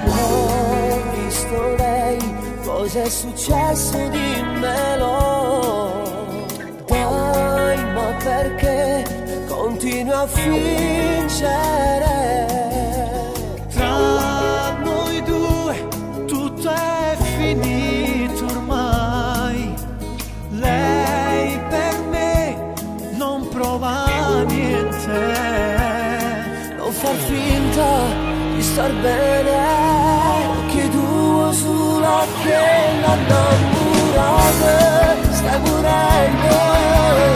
Ho visto lei, cos'è successo dimmelo. Dai, ma perché continua a fingere? Tra noi due tutto è finito ormai. Lei per me non prova niente. Non far finta di star bene, chiedo solo che l'annamorata stai morendo.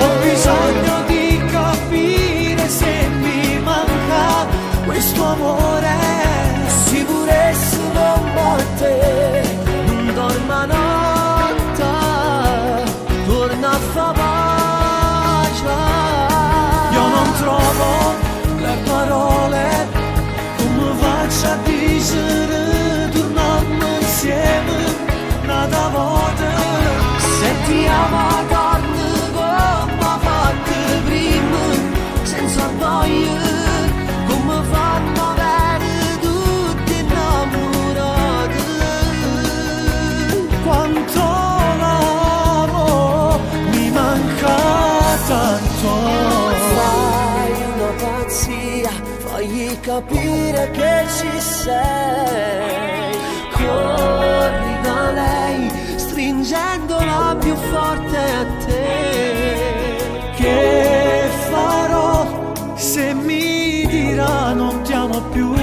Ho bisogno di capire se mi manca questo amore. Sicurezza non batte, non dorma notte, torna a fa pace. Io non trovo le parole, come faccio a dire torniamo insieme un'altra volta. Se ti amo torna come fatto prima, senza orgoglio, come fanno bene tutti innamorati. Quanto l'amo, mi manca tanto. Fai una pazzia, fagli capire che ci sei. Corri da lei, stringendola più forte a te. Che farò se mi dirà non ti amo più?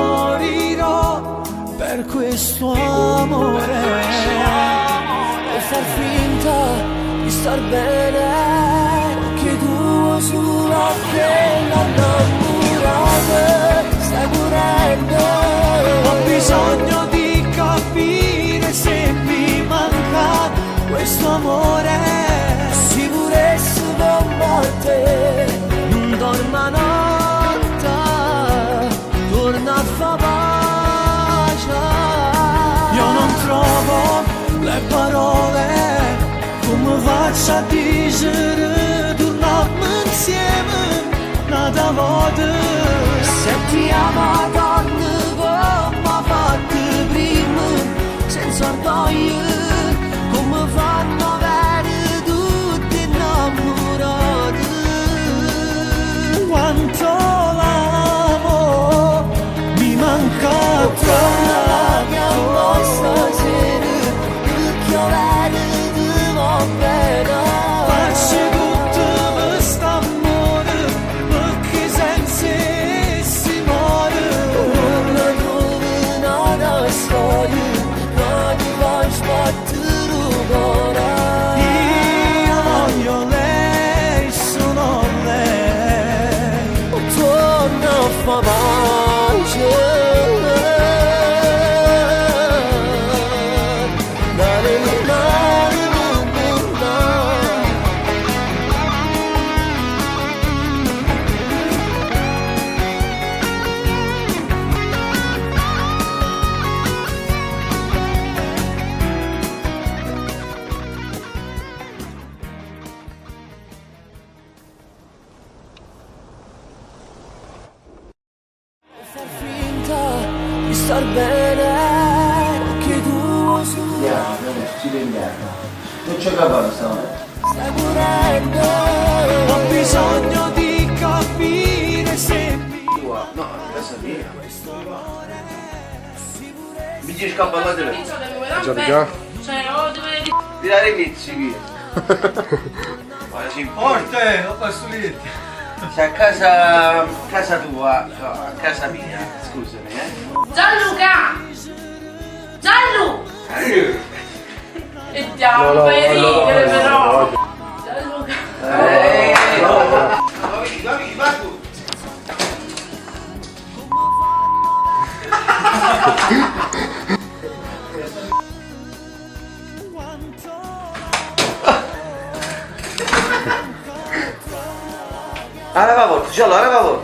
Morirò per questo amore. E far finta di star bene, chiedo solo che l'annamorata stai morendo. Ho bisogno di capire se mi manca questo amore. Sicurezza non batte, non dorma notte, torna a fa pace. Io non trovo le parole, come faccio a dire torniamo insieme un'altra volta. Se ti amo torna come fatto prima, senza orgoglio, come fanno bene tutti innamorati. Quanto l'amo, mi manca Torna la mia tanto. stasera, perché io vedo di bene. Faccio tutto questo amore, perché senza si muore. Una giornata storia, non ti vuoi sbattere un cuore. Io voglio lei, sono lei. Torna a fa pace. Far finta di star bene, chiedo solo Non c'è cavallo stavolta. stai morendo. Ho bisogno di capire se mi No, casa mia. Mi dici scappa la tele. Già. Cioè, oh, dove... Tirare i pizzi via. Ma si importa? non posso dire. Se a casa tua, no, a casa mia, scusami, Gianluca! Gianlu! E No, diamo, fai ridere però! no. Gianluca! Dammi, va tu. Allora va, giallo, allora va.